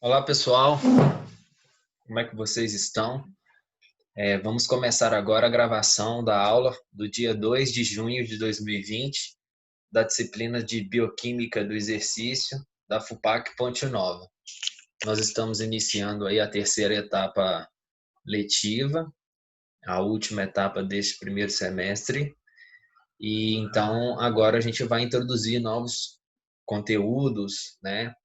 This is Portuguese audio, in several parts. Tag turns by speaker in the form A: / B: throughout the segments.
A: Olá, pessoal. Como é que vocês estão? Vamos começar agora a gravação da aula do dia 2 de junho de 2020, da disciplina de Bioquímica do Exercício da FUPAC Ponte Nova. Nós estamos iniciando aí a terceira etapa letiva, a última etapa deste primeiro semestre, e então agora a gente vai introduzir novos conteúdos, né?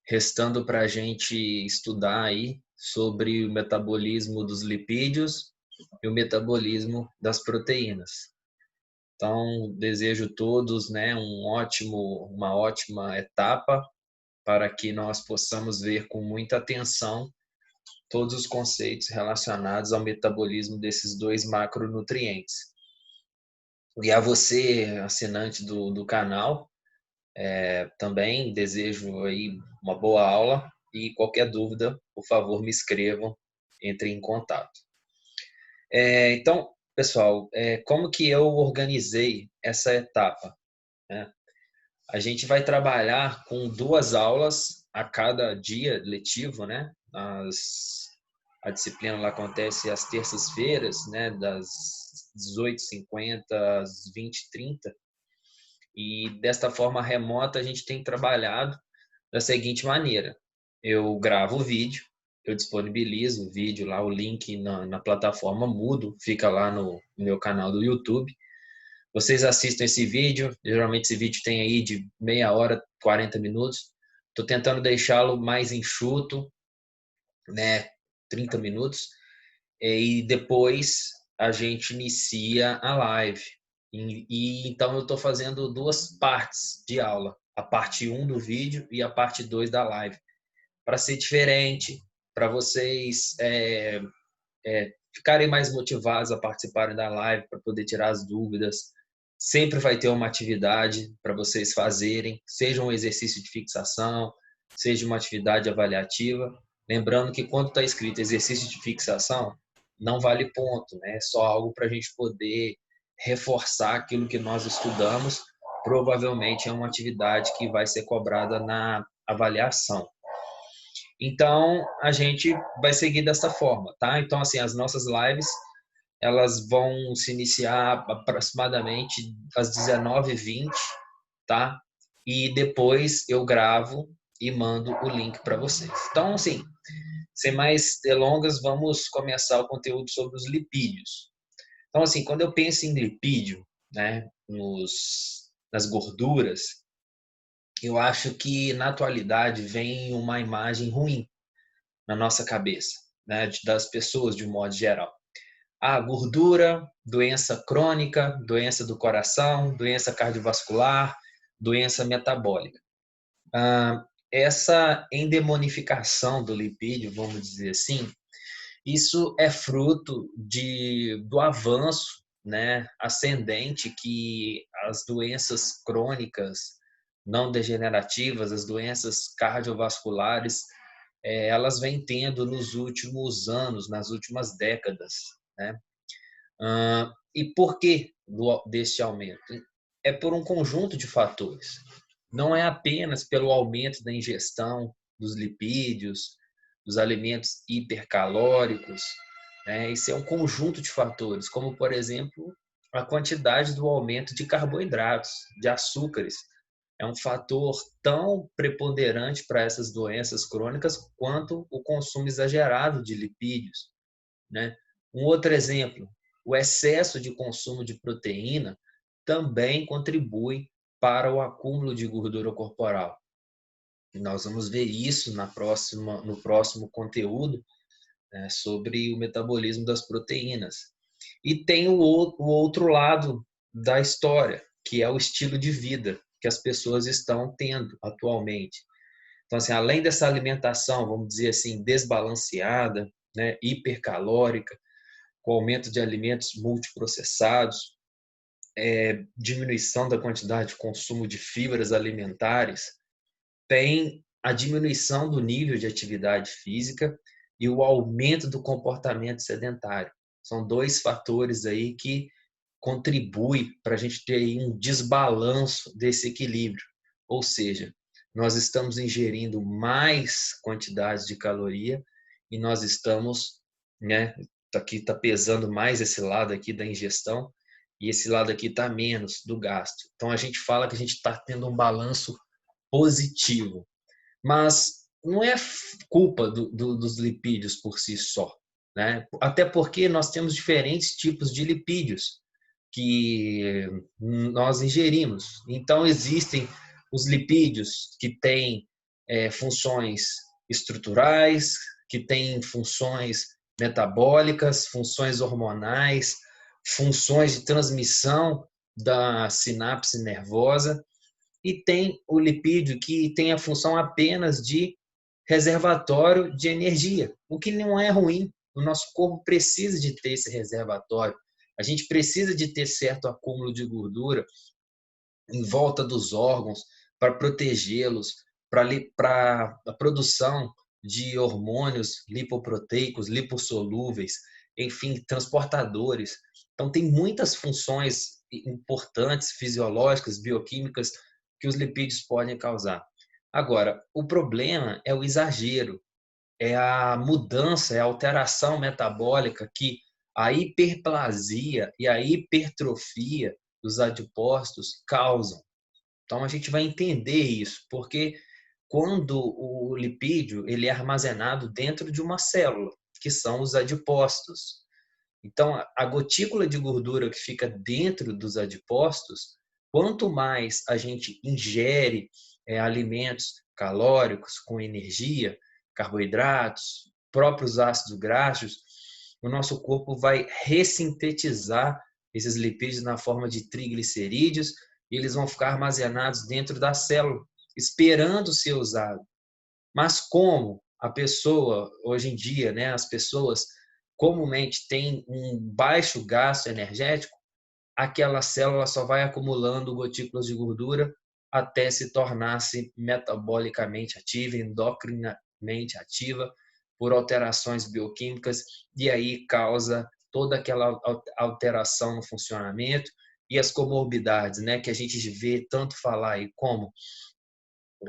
A: Restando para a gente estudar aí sobre o metabolismo dos lipídios e o metabolismo das proteínas. Então, desejo a todos, né, uma ótima etapa para que nós possamos ver com muita atenção todos os conceitos relacionados ao metabolismo desses dois macronutrientes. E a você, assinante do canal, também desejo aí uma boa aula e qualquer dúvida, por favor, me escrevam, entre em contato. Então, pessoal, como que eu organizei essa etapa, né? A gente vai trabalhar com 2 aulas a cada dia letivo, né? A disciplina ela acontece às terças-feiras, né? Das 18h50 às 20h30. E desta forma remota a gente tem trabalhado da seguinte maneira: eu gravo o vídeo, eu disponibilizo o vídeo lá, o link na plataforma Moodle, fica lá no meu canal do YouTube. Vocês assistem esse vídeo, geralmente esse vídeo tem aí de meia hora, 40 minutos. Estou tentando deixá-lo mais enxuto, né, 30 minutos, e depois a gente inicia a live. Então eu estou fazendo 2 partes de aula, a parte 1 do vídeo e a parte 2 da live, para ser diferente, para vocês ficarem mais motivados a participarem da live, para poder tirar as dúvidas. Sempre vai ter uma atividade para vocês fazerem, seja um exercício de fixação, seja uma atividade avaliativa. Lembrando que quando está escrito exercício de fixação, não vale ponto, né? É só algo para a gente poder reforçar aquilo que nós estudamos. Provavelmente é uma atividade que vai ser cobrada na avaliação. Então, a gente vai seguir dessa forma, tá? Então, assim, as nossas lives, elas vão se iniciar aproximadamente às 19h20, tá? E depois eu gravo e mando o link para vocês. Então, assim, sem mais delongas, vamos começar o conteúdo sobre os lipídios. Então, assim, quando eu penso em lipídio, né, nas gorduras, eu acho que na atualidade vem uma imagem ruim na nossa cabeça, né, das pessoas de um modo geral. Gordura, doença crônica, doença do coração, doença cardiovascular, doença metabólica. Essa endemonificação do lipídio, vamos dizer assim, isso é fruto do avanço, né, ascendente que as doenças crônicas não degenerativas, as doenças cardiovasculares, elas vêm tendo nos últimos anos, nas últimas décadas, né? E por que deste aumento? É por um conjunto de fatores. Não é apenas pelo aumento da ingestão dos lipídios, dos alimentos hipercalóricos, né? Isso é um conjunto de fatores, como, por exemplo, a quantidade do aumento de carboidratos, de açúcares. É um fator tão preponderante para essas doenças crônicas quanto o consumo exagerado de lipídios, né? Um outro exemplo, o excesso de consumo de proteína também contribui para o acúmulo de gordura corporal. E nós vamos ver isso no próximo conteúdo, né, sobre o metabolismo das proteínas. E tem o outro lado da história, que é o estilo de vida que as pessoas estão tendo atualmente. Então, assim, além dessa alimentação, vamos dizer assim, desbalanceada, né, hipercalórica, com aumento de alimentos multiprocessados, diminuição da quantidade de consumo de fibras alimentares, tem a diminuição do nível de atividade física e o aumento do comportamento sedentário. São 2 fatores aí que contribuem para a gente ter um desbalanço desse equilíbrio. Ou seja, nós estamos ingerindo mais quantidade de caloria e nós estamos, né, aqui está pesando mais esse lado aqui da ingestão e esse lado aqui está menos do gasto. Então a gente fala que a gente está tendo um balanço positivo, mas não é culpa dos lipídios por si só, né? Até porque nós temos diferentes tipos de lipídios que nós ingerimos. Então, existem os lipídios que têm funções estruturais, que têm funções metabólicas, funções hormonais, funções de transmissão da sinapse nervosa, e tem o lipídio que tem a função apenas de reservatório de energia, o que não é ruim. O nosso corpo precisa de ter esse reservatório. A gente precisa de ter certo acúmulo de gordura em volta dos órgãos para protegê-los, para a produção de hormônios lipoproteicos, lipossolúveis, enfim, transportadores. Então, tem muitas funções importantes, fisiológicas, bioquímicas, que os lipídios podem causar. Agora, o problema é o exagero, é a mudança, é a alteração metabólica que a hiperplasia e a hipertrofia dos adipócitos causam. Então a gente vai entender isso, porque quando o lipídio ele é armazenado dentro de uma célula, que são os adipócitos. Então a gotícula de gordura que fica dentro dos adipócitos, quanto mais a gente ingere alimentos calóricos com energia, carboidratos, próprios ácidos graxos, o nosso corpo vai ressintetizar esses lipídios na forma de triglicerídeos e eles vão ficar armazenados dentro da célula, esperando ser usado. Mas como a pessoa, hoje em dia, né, as pessoas comumente têm um baixo gasto energético, aquela célula só vai acumulando gotículas de gordura até se tornar-se metabolicamente ativa, endocrinamente ativa, por alterações bioquímicas, e aí causa toda aquela alteração no funcionamento e as comorbidades, né, que a gente vê tanto falar aí, como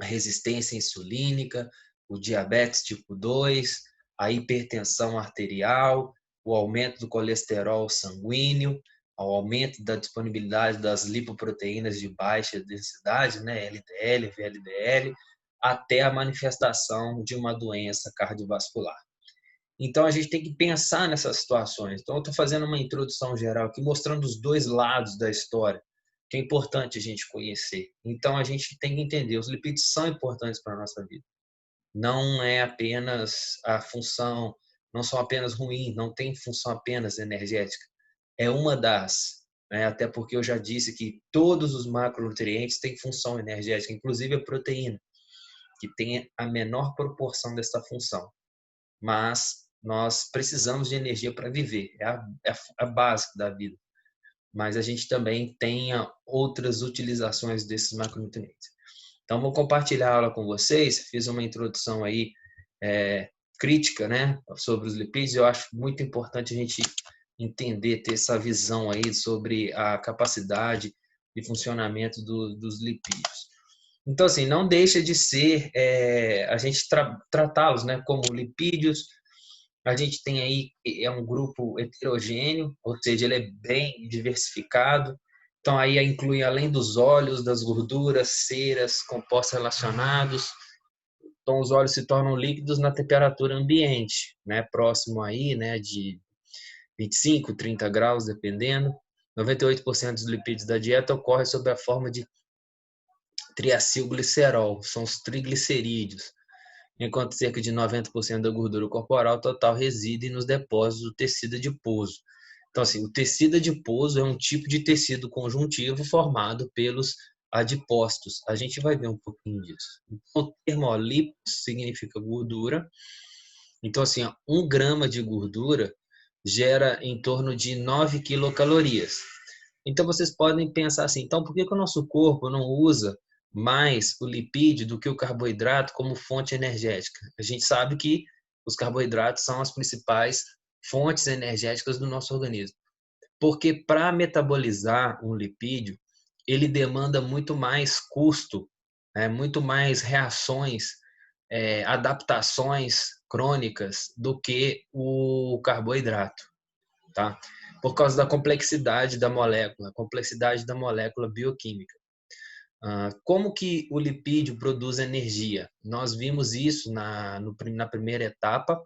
A: a resistência insulínica, o diabetes tipo 2, a hipertensão arterial, o aumento do colesterol sanguíneo, ao aumento da disponibilidade das lipoproteínas de baixa densidade, né, LDL, VLDL, até a manifestação de uma doença cardiovascular. Então, a gente tem que pensar nessas situações. Então, eu estou fazendo uma introdução geral aqui, mostrando os dois lados da história, que é importante a gente conhecer. Então, a gente tem que entender, os lipídios são importantes para a nossa vida. Não é apenas a função, não são apenas ruins, não tem função apenas energética. É uma das, né? Até porque eu já disse que todos os macronutrientes têm função energética, inclusive a proteína, que tem a menor proporção dessa função. Mas nós precisamos de energia para viver, é a básica da vida. Mas a gente também tem outras utilizações desses macronutrientes. Então, vou compartilhar a aula com vocês. Fiz uma introdução aí crítica, né, sobre os lipídios. Eu acho muito importante a gente entender, ter essa visão aí sobre a capacidade de funcionamento dos lipídios. Então, assim, não deixa de ser a gente tratá-los, né, como lipídios. A gente tem aí é um grupo heterogêneo, ou seja, ele é bem diversificado. Então, aí inclui, além dos óleos, das gorduras, ceras, compostos relacionados. Então, os óleos se tornam líquidos na temperatura ambiente, né, próximo aí, né, de 25, 30 graus, dependendo. 98% dos lipídios da dieta ocorre sob a forma de triacilglicerol, são os triglicerídeos, enquanto cerca de 90% da gordura corporal total reside nos depósitos do tecido adiposo. Então, assim, o tecido adiposo é um tipo de tecido conjuntivo formado pelos adipócitos. A gente vai ver um pouquinho disso. Então, o termo lipos significa gordura. Então, assim, 1 grama de gordura gera em torno de 9 quilocalorias. Então, vocês podem pensar assim, então, por que o nosso corpo não usa mais o lipídio do que o carboidrato como fonte energética? A gente sabe que os carboidratos são as principais fontes energéticas do nosso organismo. Porque para metabolizar um lipídio, ele demanda muito mais custo né? Muito mais reações, adaptações crônicas do que o carboidrato, tá? Por causa da complexidade da molécula bioquímica. Como que o lipídio produz energia? Nós vimos isso na primeira etapa,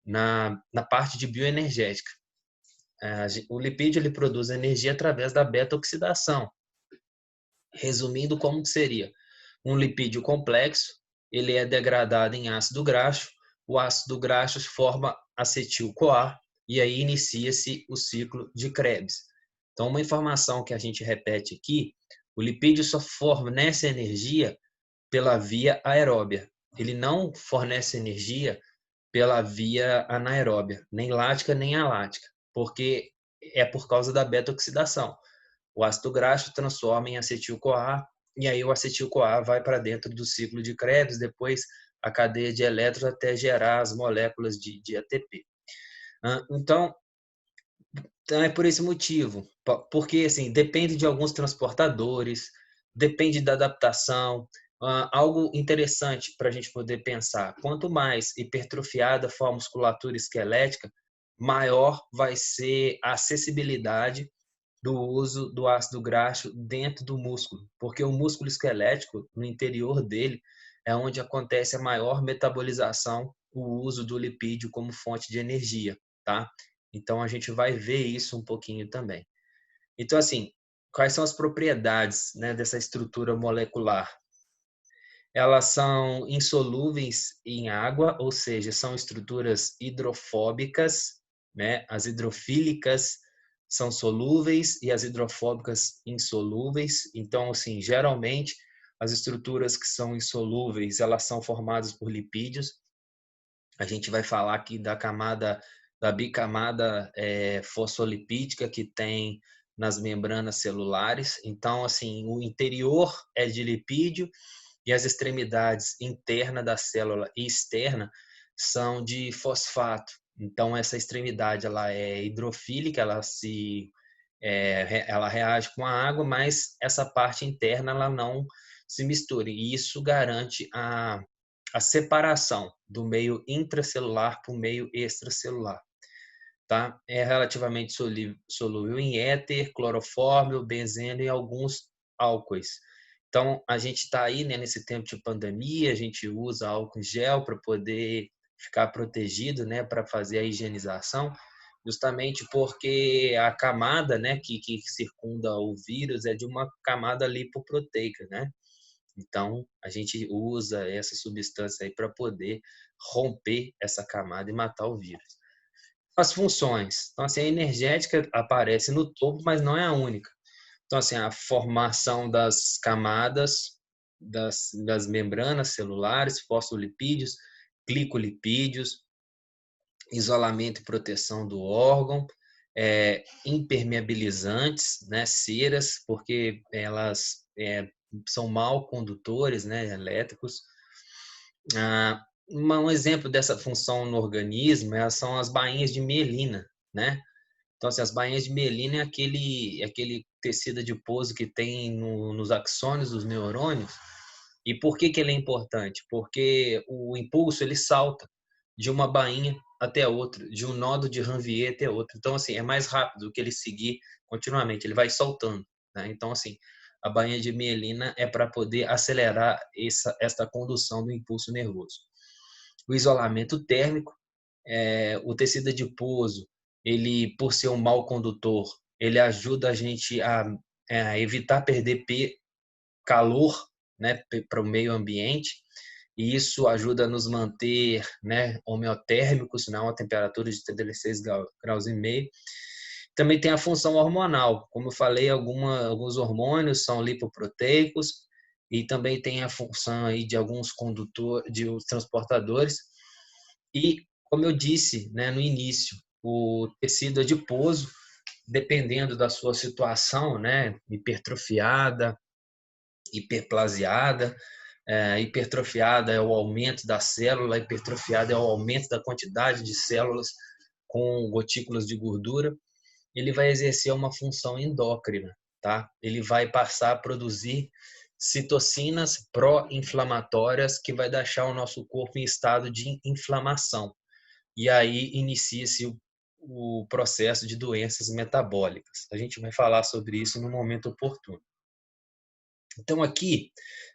A: na parte de bioenergética. O lipídio ele produz energia através da beta-oxidação. Resumindo, como que seria? Um lipídio complexo, ele é degradado em ácido graxo, o ácido graxo forma acetil-CoA e aí inicia-se o ciclo de Krebs. Então, uma informação que a gente repete aqui, o lipídio só fornece energia pela via aeróbia. Ele não fornece energia pela via anaeróbia, nem lática nem alática, porque é por causa da beta-oxidação. O ácido graxo transforma em acetil-CoA e aí o acetil-CoA vai para dentro do ciclo de Krebs, depois a cadeia de elétrons até gerar as moléculas de ATP. Então, é por esse motivo, porque assim, depende de alguns transportadores, depende da adaptação. Algo interessante para a gente poder pensar: quanto mais hipertrofiada for a musculatura esquelética, maior vai ser a acessibilidade do uso do ácido graxo dentro do músculo, porque o músculo esquelético, no interior dele, é onde acontece a maior metabolização, o uso do lipídio como fonte de energia, tá? Então a gente vai ver isso um pouquinho também. Então assim, quais são as propriedades, né, dessa estrutura molecular? Elas são insolúveis em água, ou seja, são estruturas hidrofóbicas, né? As hidrofílicas são solúveis e as hidrofóbicas insolúveis. Então, assim, geralmente as estruturas que são insolúveis, elas são formadas por lipídios. A gente vai falar aqui da bicamada fosfolipídica que tem nas membranas celulares. Então, assim, o interior é de lipídio e as extremidades interna da célula e externa são de fosfato. Então, essa extremidade ela é hidrofílica, ela reage com a água, mas essa parte interna ela não se mistura. E isso garante a separação do meio intracelular para o meio extracelular. Tá? É relativamente solúvel em éter, clorofórmio, benzeno e alguns álcoois. Então, a gente está aí, né, nesse tempo de pandemia, a gente usa álcool em gel para poder ficar protegido, né, para fazer a higienização, justamente porque a camada, né, que circunda o vírus é de uma camada lipoproteica, né? Então, a gente usa essa substância aí para poder romper essa camada e matar o vírus. As funções. Então, assim, a energética aparece no topo, mas não é a única. Então, assim, a formação das camadas das membranas celulares, fosfolipídios, glicolipídios, isolamento e proteção do órgão, impermeabilizantes, né, ceras, porque elas são mal condutores, né, elétricos. Um exemplo dessa função no organismo são as bainhas de mielina, né? Então, assim, as bainhas de mielina é aquele tecido adiposo que tem nos axônios dos neurônios. E por que ele é importante? Porque o impulso ele salta de uma bainha até outra, de um nodo de Ranvier até outro. Então, assim, é mais rápido do que ele seguir continuamente, ele vai soltando, né? Então, assim, a bainha de mielina é para poder acelerar esta condução do impulso nervoso. O isolamento térmico, o tecido adiposo, ele, por ser um mau condutor, ele ajuda a gente a evitar perder calor, né, para o meio ambiente, e isso ajuda a nos manter, né, homeotérmicos, né, uma temperatura de 36 graus e meio. Também tem a função hormonal, como eu falei, alguns hormônios são lipoproteicos e também tem a função aí de alguns condutores, de os transportadores. E como eu disse, né, no início, o tecido adiposo, dependendo da sua situação, né, hipertrofiada, hiperplasiada. Hipertrofiada é o aumento da célula, hipertrofiada é o aumento da quantidade de células com gotículas de gordura. Ele vai exercer uma função endócrina, tá? Ele vai passar a produzir citocinas pró-inflamatórias que vai deixar o nosso corpo em estado de inflamação. E aí inicia-se o processo de doenças metabólicas. A gente vai falar sobre isso no momento oportuno. Então aqui,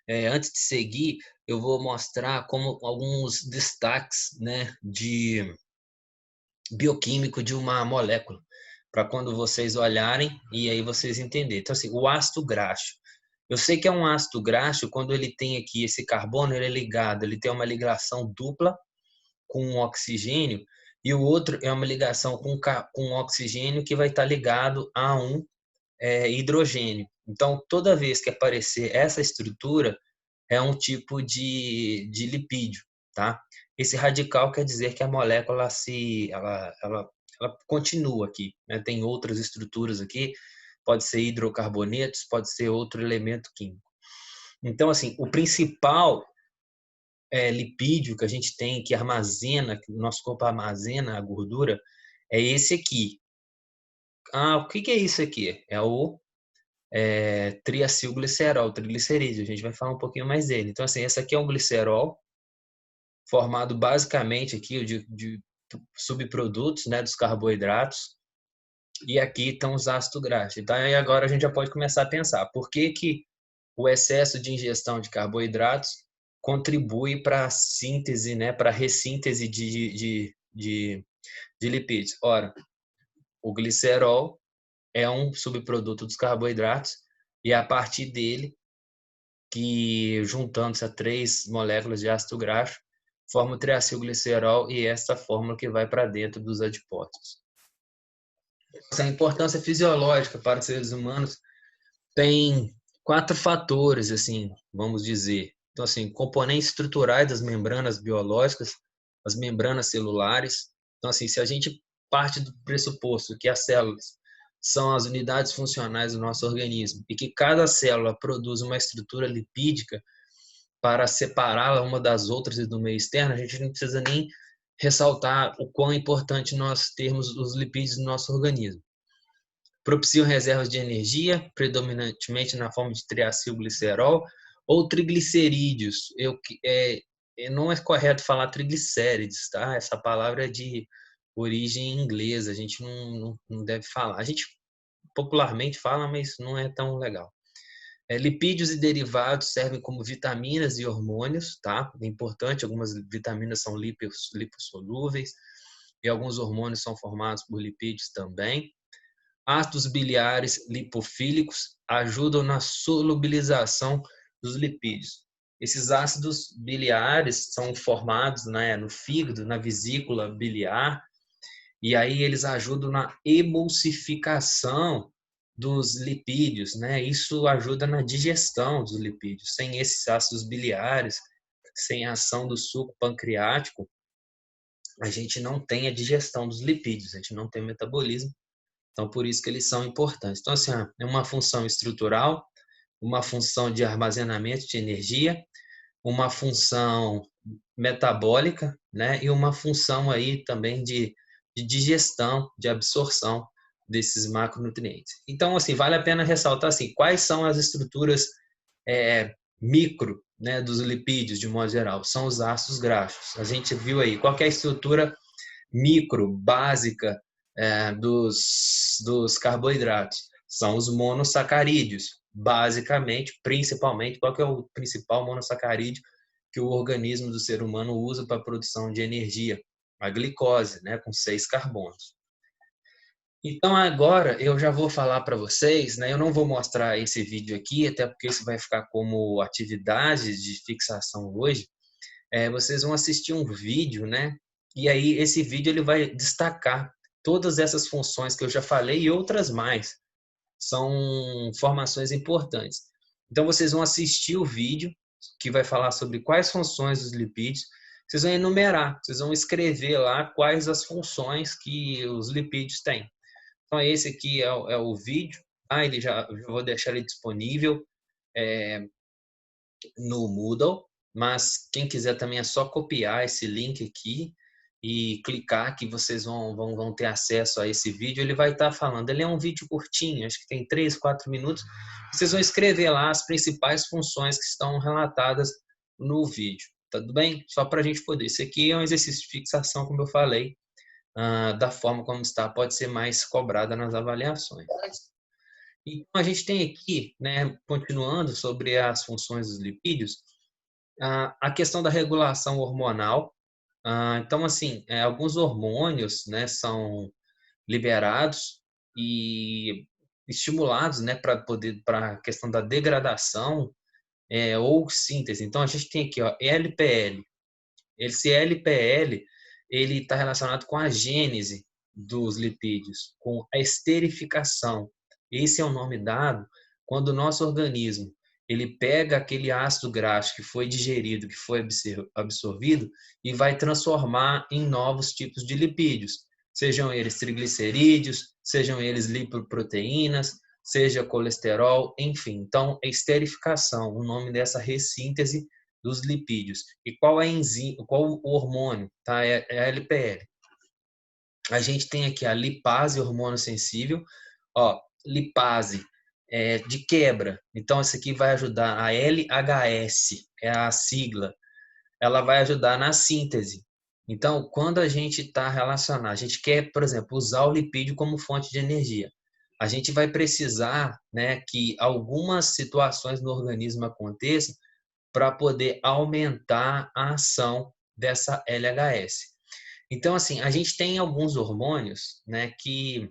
A: antes de seguir, eu vou mostrar como alguns destaques, né, de bioquímico de uma molécula, para quando vocês olharem e aí vocês entenderem. Então assim, o ácido graxo. Eu sei que é um ácido graxo quando ele tem aqui esse carbono, ele é ligado, ele tem uma ligação dupla com o oxigênio e o outro é uma ligação com o oxigênio que vai estar ligado a um hidrogênio. Então, toda vez que aparecer essa estrutura, é um tipo de lipídio, tá? Esse radical quer dizer que a molécula ela continua aqui, né? Tem outras estruturas aqui, pode ser hidrocarbonetos, pode ser outro elemento químico. Então, assim, o principal lipídio que a gente tem, que armazena, que o nosso corpo armazena a gordura, é esse aqui. Ah, o que é isso aqui? É o triacilglicerol, triglicerídeo. A gente vai falar um pouquinho mais dele. Então, assim, esse aqui é um glicerol formado basicamente aqui de subprodutos, né, dos carboidratos. E aqui estão os ácidos graxos. Então, aí agora a gente já pode começar a pensar por que o excesso de ingestão de carboidratos contribui para a síntese, né, para a ressíntese de lipídios. Ora, o glicerol é um subproduto dos carboidratos e é a partir dele que, juntando-se a 3 moléculas de ácido graxo, forma o triacilglicerol e essa fórmula que vai para dentro dos adipócitos. Essa importância fisiológica para os seres humanos tem 4 fatores, assim, vamos dizer. Então, assim, componentes estruturais das membranas biológicas, as membranas celulares. Então, assim, se a gente parte do pressuposto que as células são as unidades funcionais do nosso organismo e que cada célula produz uma estrutura lipídica para separá-la uma das outras e do meio externo, a gente não precisa nem ressaltar o quão importante nós termos os lipídios no nosso organismo. Propiciam reservas de energia, predominantemente na forma de triacilglicerol ou triglicerídeos. Não é correto falar triglicérides, tá? Essa palavra é de origem inglesa, a gente não deve falar. A gente popularmente fala, mas não é tão legal. Lipídios e derivados servem como vitaminas e hormônios, tá? É importante, algumas vitaminas são lipossolúveis e alguns hormônios são formados por lipídios também. Ácidos biliares lipofílicos ajudam na solubilização dos lipídios. Esses ácidos biliares são formados, né, no fígado, na vesícula biliar, e aí eles ajudam na emulsificação dos lipídios, né? Isso ajuda na digestão dos lipídios. Sem esses ácidos biliares, sem a ação do suco pancreático, a gente não tem a digestão dos lipídios, a gente não tem metabolismo. Então, por isso que eles são importantes. Então, assim, é uma função estrutural, uma função de armazenamento de energia, uma função metabólica, né? E uma função aí também de digestão, de absorção desses macronutrientes. Então, assim, vale a pena ressaltar assim, quais são as estruturas micro, né, dos lipídios, de modo geral. São os ácidos graxos. A gente viu aí qual é a estrutura micro, básica, dos carboidratos. São os monossacarídeos, basicamente, principalmente, qual que é o principal monossacarídeo que o organismo do ser humano usa para a produção de energia? A glicose, né, com 6 carbonos. Então agora eu já vou falar para vocês, né? Eu não vou mostrar esse vídeo aqui, até porque isso vai ficar como atividade de fixação hoje. Vocês vão assistir um vídeo, né? E aí esse vídeo ele vai destacar todas essas funções que eu já falei e outras mais. São informações importantes. Então vocês vão assistir o vídeo que vai falar sobre quais funções dos lipídios. Vocês vão enumerar, vocês vão escrever lá quais as funções que os lipídios têm. Então esse aqui é o vídeo. Ele já vou deixar ele disponível no Moodle, mas quem quiser também é só copiar esse link aqui e clicar que vocês vão ter acesso a esse vídeo. Ele vai estar falando, ele é um vídeo curtinho, acho que tem 3, 4 minutos. Vocês vão escrever lá as principais funções que estão relatadas no vídeo. Tudo bem? Só para a gente poder. Isso aqui é um exercício de fixação, como eu falei, da forma como está, pode ser mais cobrada nas avaliações. Então, a gente tem aqui, né, continuando sobre as funções dos lipídios, a questão da regulação hormonal. Então, assim, alguns hormônios, né, são liberados e estimulados, né, para a questão da degradação ou síntese. Então, a gente tem aqui, ó, LPL. Esse LPL, ele está relacionado com a gênese dos lipídios, com a esterificação. Esse é o nome dado quando o nosso organismo ele pega aquele ácido graxo que foi digerido, que foi absorvido, e vai transformar em novos tipos de lipídios, sejam eles triglicerídeos, sejam eles lipoproteínas, seja colesterol, enfim. Então, é esterificação, o nome dessa ressíntese dos lipídios. E qual é a enzima, qual o hormônio? Tá? É a LPL. A gente tem aqui a lipase, hormônio sensível. Ó, lipase de quebra. Então, isso aqui vai ajudar. A LHS é a sigla. Ela vai ajudar na síntese. Então, quando a gente está relacionado, a gente quer, por exemplo, usar o lipídio como fonte de energia. A gente vai precisar, né, que algumas situações no organismo aconteçam para poder aumentar a ação dessa LHS. Então, assim, a gente tem alguns hormônios, né, que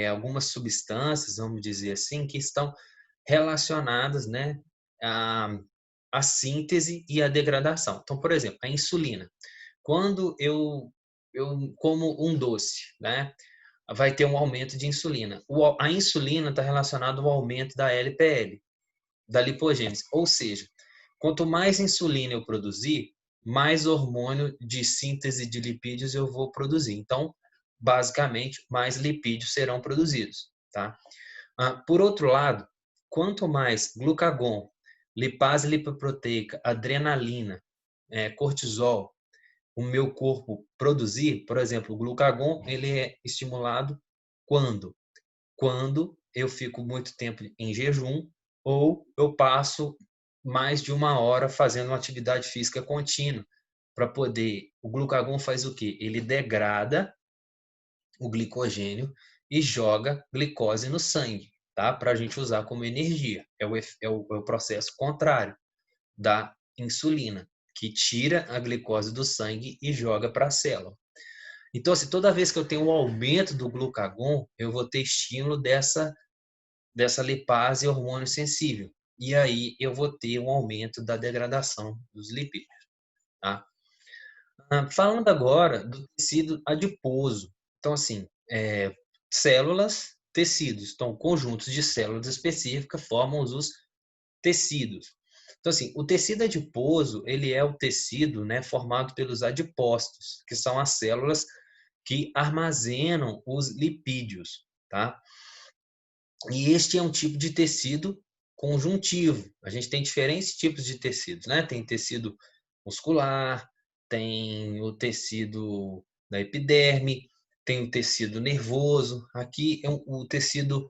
A: algumas substâncias, vamos dizer assim, que estão relacionadas, né, à síntese e à degradação. Então, por exemplo, a insulina. Quando eu como um doce, né, vai ter um aumento de insulina. A insulina está relacionada ao aumento da LPL, da lipogênese. Ou seja, quanto mais insulina eu produzir, mais hormônio de síntese de lipídios eu vou produzir. Então, basicamente, mais lipídios serão produzidos, tá? Por outro lado, quanto mais glucagon, lipase lipoproteica, adrenalina, cortisol, o meu corpo produzir, por exemplo, o glucagon, ele é estimulado quando? Quando eu fico muito tempo em jejum ou eu passo mais de 1 hora fazendo uma atividade física contínua para poder. O glucagon faz o quê? Ele degrada o glicogênio e joga glicose no sangue, tá? Para a gente usar como energia. É o processo contrário da insulina, que tira a glicose do sangue e joga para a célula. Então, assim, toda vez que eu tenho um aumento do glucagon, eu vou ter estímulo dessa lipase hormônio sensível. E aí eu vou ter um aumento da degradação dos lipídios. Tá? Falando agora do tecido adiposo. Então, assim, células, tecidos. Então, conjuntos de células específicas formam os tecidos. Então, assim, o tecido adiposo, ele é o tecido, né, formado pelos adipócitos, que são as células que armazenam os lipídios, tá? E este é um tipo de tecido conjuntivo. A gente tem diferentes tipos de tecidos, né? Tem tecido muscular, tem o tecido da epiderme, tem o tecido nervoso. Aqui o tecido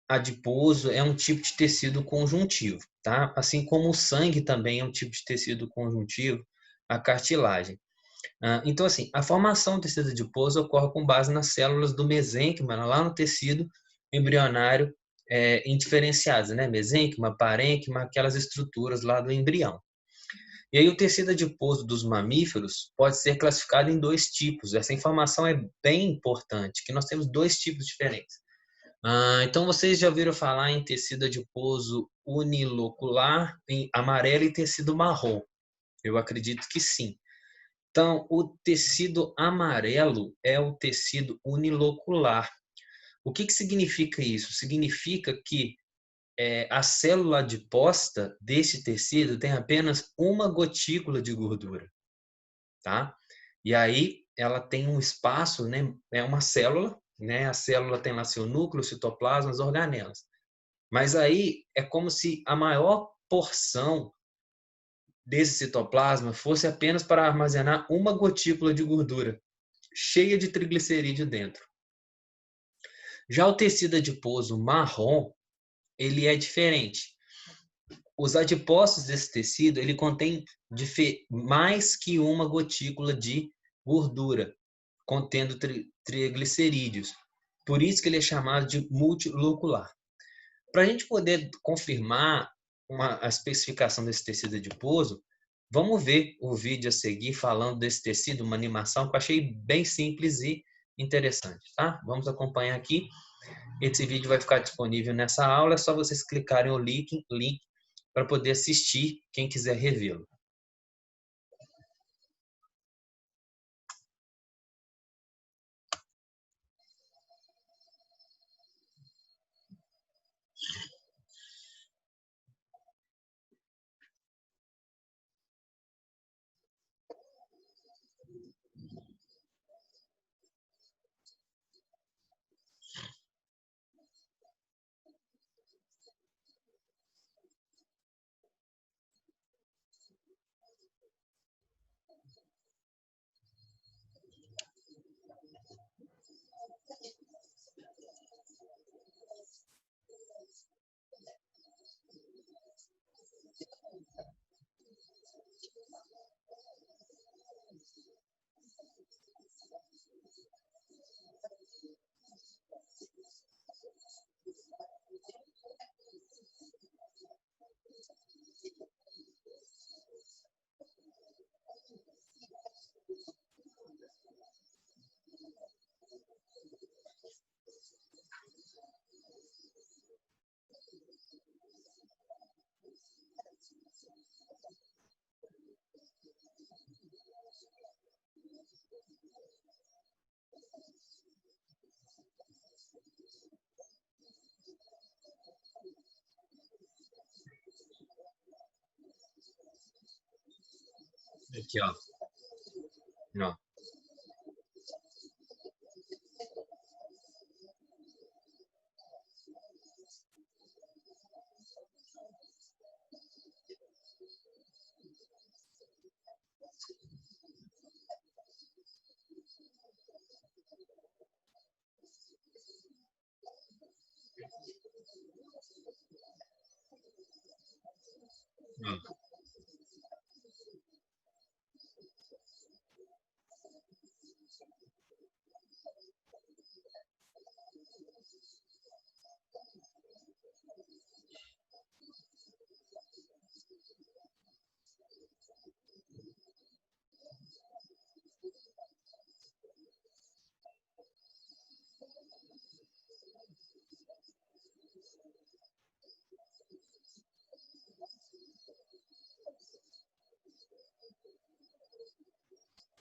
A: adiposo é um tipo de tecido conjuntivo, tá? Assim como o sangue também é um tipo de tecido conjuntivo, a cartilagem. Então, assim, a formação do tecido adiposo ocorre com base nas células do mesênquima, lá no tecido embrionário indiferenciadas, né? Mesênquima, parênquima, aquelas estruturas lá do embrião. E aí o tecido adiposo dos mamíferos pode ser classificado em 2 tipos. Essa informação é bem importante, que nós temos 2 tipos diferentes. Então, vocês já ouviram falar em tecido adiposo unilocular, em amarelo e tecido marrom? Eu acredito que sim. Então, o tecido amarelo é o tecido unilocular. O que significa isso? Significa que a célula adiposta desse tecido tem apenas uma gotícula de gordura, tá? E aí ela tem um espaço, né? É uma célula, né? A célula tem lá seu núcleo, citoplasma, as organelas. Mas aí é como se a maior porção desse citoplasma fosse apenas para armazenar uma gotícula de gordura, cheia de triglicerídeo dentro. Já o tecido adiposo marrom, ele é diferente. Os adipócitos desse tecido, ele contém mais que uma gotícula de gordura, contendo triglicerídeos. Por isso que ele é chamado de multilocular. Para a gente poder confirmar a especificação desse tecido adiposo, vamos ver o vídeo a seguir falando desse tecido, uma animação que eu achei bem simples e interessante, tá? Vamos acompanhar aqui. Esse vídeo vai ficar disponível nessa aula, é só vocês clicarem o link para poder assistir, quem quiser revê-lo. Aqui, ó. Ó. Ó.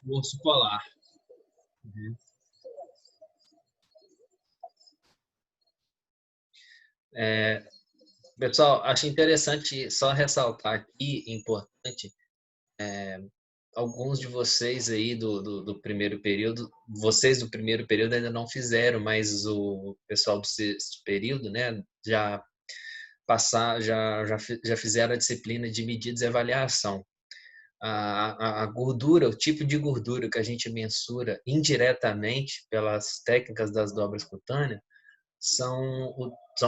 A: O urso polar. Uhum. Pessoal, acho interessante só ressaltar aqui, importante, alguns de vocês aí do primeiro período, vocês do primeiro período ainda não fizeram, mas o pessoal do sexto período, né, já fizeram a disciplina de medidas e avaliação. A gordura, o tipo de gordura que a gente mensura indiretamente pelas técnicas das dobras cutâneas são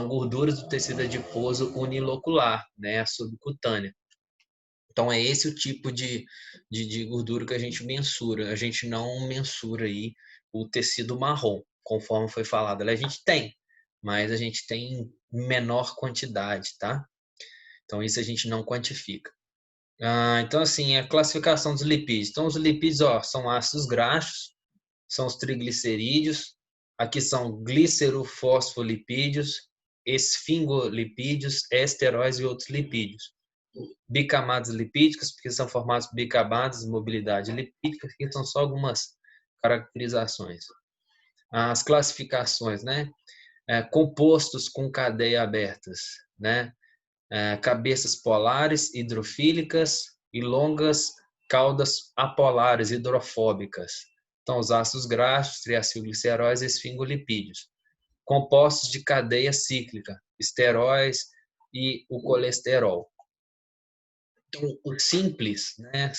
A: gorduras do tecido adiposo unilocular, né, a subcutânea. Então, é esse o tipo de gordura que a gente mensura. A gente não mensura aí o tecido marrom, conforme foi falado. A gente tem, mas a gente tem em menor quantidade, tá? Então, isso a gente não quantifica. Então, assim, a classificação dos lipídios. Então, os lipídios, ó, são ácidos graxos, são os triglicerídeos. Aqui são glicerofosfolipídios, esfingolipídios, esteróis e outros lipídios. Bicamadas lipídicas, porque são formados por bicamadas de mobilidade lipídica, que são só algumas caracterizações. As classificações, né? Compostos com cadeia abertas, né? Cabeças polares, hidrofílicas e longas caudas apolares, hidrofóbicas. Então, os ácidos graxos, triacilgliceróis e esfingolipídios. Compostos de cadeia cíclica, esteróis e o colesterol. Então, os simples, né,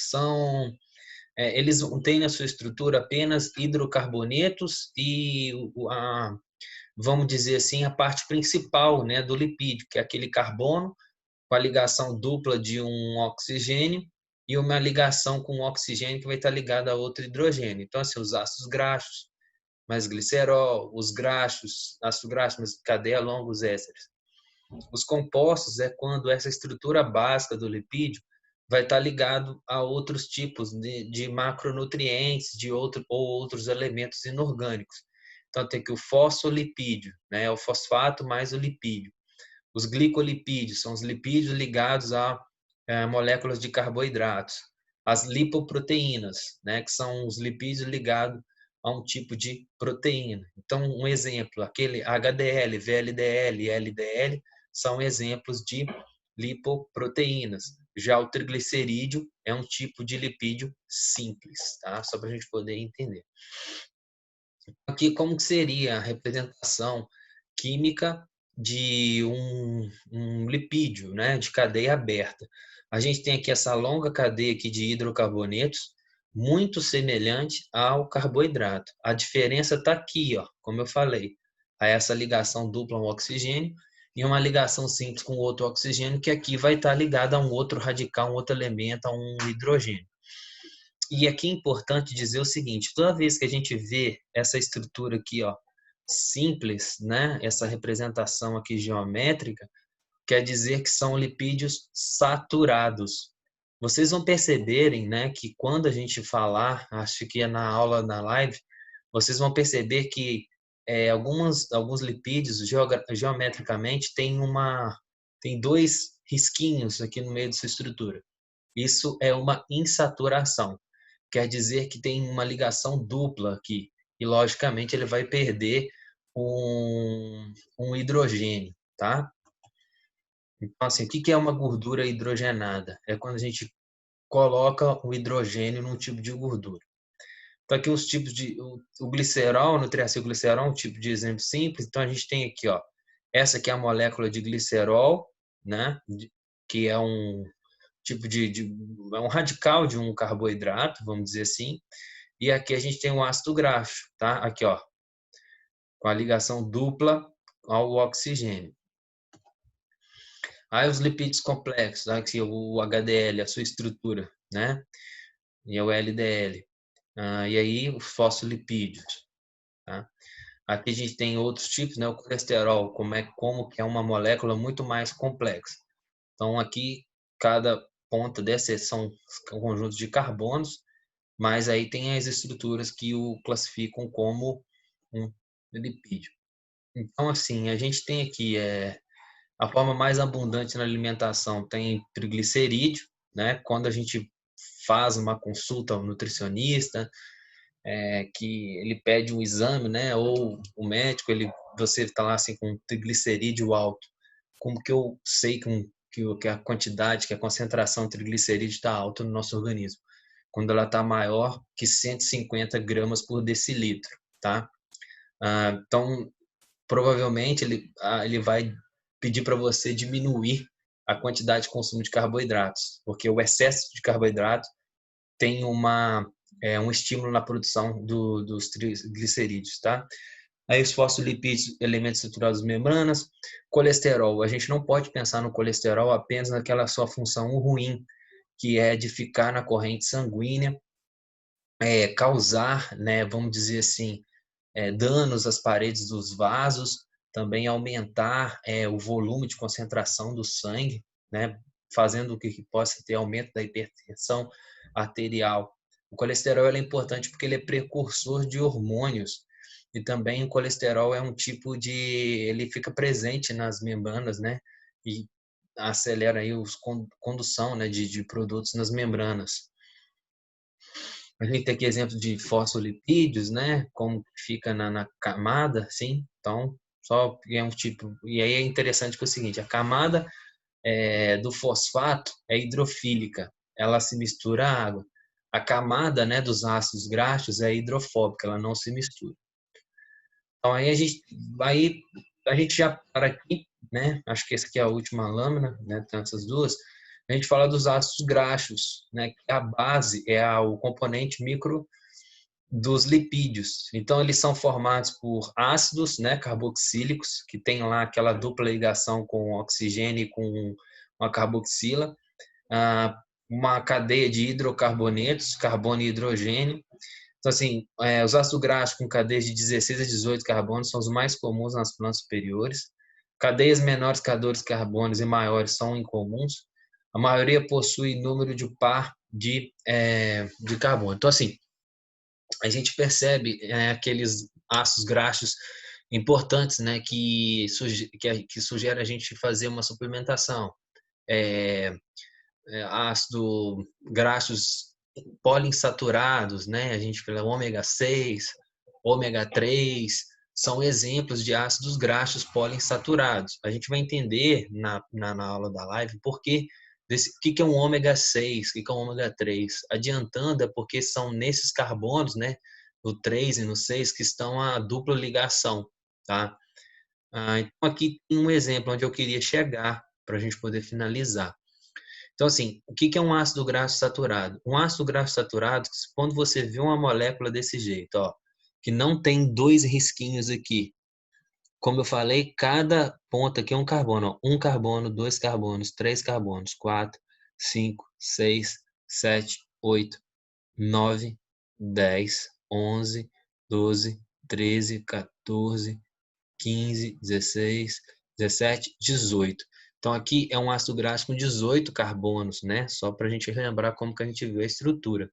A: eles têm na sua estrutura apenas hidrocarbonetos e vamos dizer assim, a parte principal, né, do lipídio, que é aquele carbono com a ligação dupla de um oxigênio e uma ligação com um oxigênio que vai estar ligado a outro hidrogênio. Então, assim, os ácidos graxos, mais glicerol, os graxos, ácido graxo, mas cadeia longa, os ésteres. Os compostos é quando essa estrutura básica do lipídio vai estar ligado a outros tipos de macronutrientes, ou outros elementos inorgânicos. Então, tem aqui o fosfolipídio, né? O fosfato mais o lipídio. Os glicolipídios são os lipídios ligados a moléculas de carboidratos. As lipoproteínas, né? Que são os lipídios ligados a um tipo de proteína. Então, um exemplo, aquele HDL, VLDL, LDL, são exemplos de lipoproteínas. Já o triglicerídeo é um tipo de lipídio simples, tá? Só para a gente poder entender. Aqui, como que seria a representação química de um lipídio, né, de cadeia aberta? A gente tem aqui essa longa cadeia aqui de hidrocarbonetos, muito semelhante ao carboidrato. A diferença está aqui, ó, como eu falei, a essa ligação dupla ao oxigênio e uma ligação simples com outro oxigênio, que aqui vai estar ligada a um outro radical, um outro elemento, a um hidrogênio. E aqui é importante dizer o seguinte, toda vez que a gente vê essa estrutura aqui, ó, simples, né, essa representação aqui geométrica, quer dizer que são lipídios saturados. Vocês vão perceberem, né, que quando a gente falar, acho que é na aula, na live, vocês vão perceber que alguns lipídios geometricamente tem dois risquinhos aqui no meio da sua estrutura. Isso é uma insaturação. Quer dizer que tem uma ligação dupla aqui. E, logicamente, ele vai perder um hidrogênio, tá? Então, assim, o que é uma gordura hidrogenada? É quando a gente coloca o hidrogênio num tipo de gordura. Então, aqui os tipos o glicerol, no triacilglicerol, um tipo de exemplo simples. Então, a gente tem aqui, ó, essa aqui é a molécula de glicerol, né? Que é um tipo é um radical de um carboidrato, vamos dizer assim. E aqui a gente tem o ácido graxo, tá? Aqui, ó, com a ligação dupla ao oxigênio. Aí os lipídios complexos, aqui o HDL, a sua estrutura, né? E o LDL. E aí os fosfolipídios, tá? Aqui a gente tem outros tipos, né? O colesterol, como que é uma molécula muito mais complexa. Então aqui cada ponta dessa são conjuntos de carbonos, mas aí tem as estruturas que o classificam como um lipídio. Então, assim, a gente tem aqui a forma mais abundante na alimentação tem triglicerídeo, né? Quando a gente faz uma consulta ao nutricionista, que ele pede um exame, né? Ou o médico, você está lá assim com triglicerídeo alto. Como que eu sei que a quantidade, que a concentração de triglicerídeo está alta no nosso organismo? Quando ela está maior que 150 gramas por decilitro, tá? Então, provavelmente ele vai pedir para você diminuir a quantidade de consumo de carboidratos, porque o excesso de carboidrato tem um estímulo na produção dos triglicerídeos, tá? Aí os fosfolipídios, elementos estruturados das membranas, colesterol. A gente não pode pensar no colesterol apenas naquela sua função ruim, que é de ficar na corrente sanguínea, causar, né, vamos dizer assim, danos às paredes dos vasos, também aumentar o volume de concentração do sangue, né, fazendo com que possa ter aumento da hipertensão arterial. O colesterol é importante porque ele é precursor de hormônios e também o colesterol é um tipo ele fica presente nas membranas, né, e acelera aí a condução, né, de produtos nas membranas. A gente tem aqui exemplo de fosfolipídios, né? Como fica na camada, sim. Então, só é um tipo. E aí é interessante que é o seguinte: a camada do fosfato é hidrofílica, ela se mistura à água. A camada, né, dos ácidos graxos é hidrofóbica, ela não se mistura. Então aí a gente já para aqui, né? Acho que essa aqui é a última lâmina, né? Tem essas duas. a gente fala dos ácidos graxos, né? A base é o componente micro dos lipídios. Então, eles são formados por ácidos, né, carboxílicos, que tem lá aquela dupla ligação com oxigênio e com uma carboxila, uma cadeia de hidrocarbonetos, carbono e hidrogênio. Então, assim, os ácidos graxos com cadeias de 16 a 18 carbonos são os mais comuns nas plantas superiores. Cadeias menores que 14 carbonos e maiores são incomuns. A maioria possui número de par de carbono. Então, assim, a gente percebe aqueles ácidos graxos importantes, né, que sugere a gente fazer uma suplementação. É, ácido graxos poliinsaturados, né, a gente fala ômega 6, ômega 3, são exemplos de ácidos graxos poliinsaturados. A gente vai entender na aula da live por que o que é um ômega 6, o que é um ômega 3. Adiantando, é porque são nesses carbonos, né, no 3 e no 6, que estão a dupla ligação, tá? Então, aqui tem um exemplo onde eu queria chegar para a gente poder finalizar. Então, assim, o que é um ácido graxo saturado? Um ácido graxo saturado, quando você vê uma molécula desse jeito, ó, que não tem dois risquinhos aqui, como eu falei, cada ponta aqui é um carbono. Ó. Um carbono, dois carbonos, três carbonos, 4, 5, 6, 7, 8, 9, 10, 11, 12, 13, 14, 15, 16, 17, 18. Então, aqui é um ácido graxo com 18 carbonos, né? Só para a gente lembrar como que a gente viu a estrutura.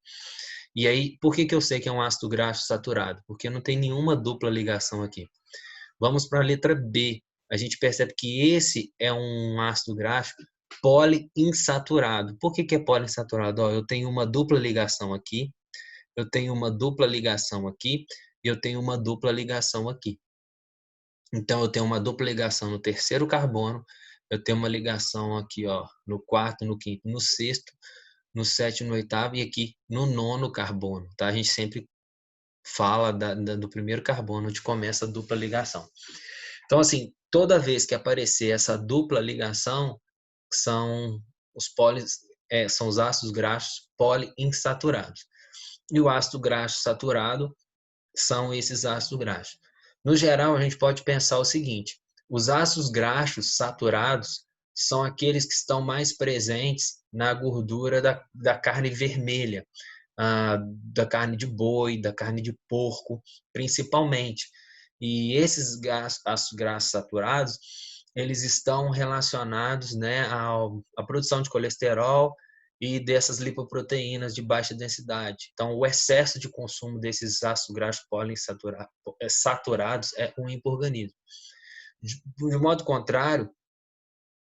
A: E aí, por que eu sei que é um ácido graxo saturado? Porque não tem nenhuma dupla ligação aqui. Vamos para a letra B. A gente percebe que esse é um ácido graxo poliinsaturado. Por que é poliinsaturado? Ó, eu tenho uma dupla ligação aqui, eu tenho uma dupla ligação aqui e eu tenho uma dupla ligação aqui. Então, eu tenho uma dupla ligação no terceiro carbono, eu tenho uma ligação aqui, ó, no quarto, no quinto, no sexto, no sétimo, no oitavo e aqui no nono carbono, tá? A gente sempre fala do primeiro carbono onde começa a dupla ligação. Então, assim, toda vez que aparecer essa dupla ligação, são são os ácidos graxos poliinsaturados. E o ácido graxo saturado são esses ácidos graxos. No geral, a gente pode pensar o seguinte: os ácidos graxos saturados são aqueles que estão mais presentes na gordura da carne vermelha, da carne de boi, da carne de porco, principalmente. E esses ácidos graxos saturados, eles estão relacionados, né, à produção de colesterol e dessas lipoproteínas de baixa densidade. Então, o excesso de consumo desses ácidos graxos poliinsaturados é ruim para o organismo. De modo contrário,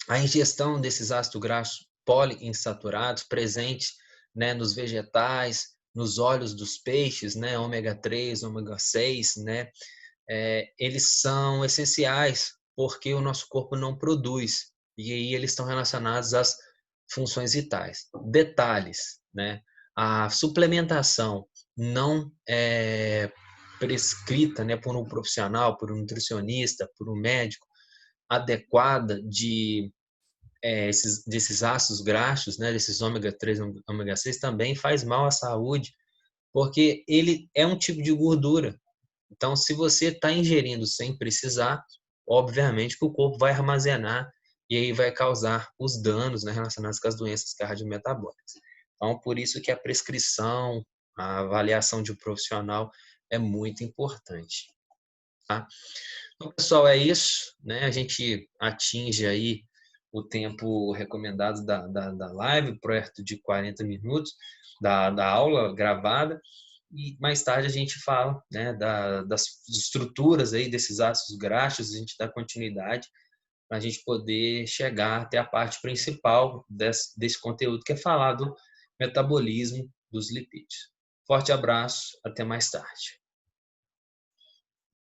A: a ingestão desses ácidos graxos poliinsaturados presentes, né, nos vegetais, nos óleos dos peixes, né, ômega 3, ômega 6, né, eles são essenciais porque o nosso corpo não produz. E aí eles estão relacionados às funções vitais. Detalhes, né? A suplementação não é prescrita, né, por um profissional, por um nutricionista, por um médico, adequada desses ácidos graxos, né, desses ômega 3, ômega 6, também faz mal à saúde, porque ele é um tipo de gordura. Então, se você está ingerindo sem precisar, obviamente que o corpo vai armazenar e aí vai causar os danos, né, relacionados com as doenças cardiometabólicas. Então, por isso que a prescrição, a avaliação de um profissional é muito importante. Tá? Então, pessoal, é isso, né? A gente atinge aí o tempo recomendado da live, perto de 40 minutos da aula gravada. E mais tarde a gente fala, né, das estruturas aí desses ácidos graxos, a gente dá continuidade para a gente poder chegar até a parte principal desse conteúdo, que é falar do metabolismo dos lipídios. Forte abraço, até mais tarde.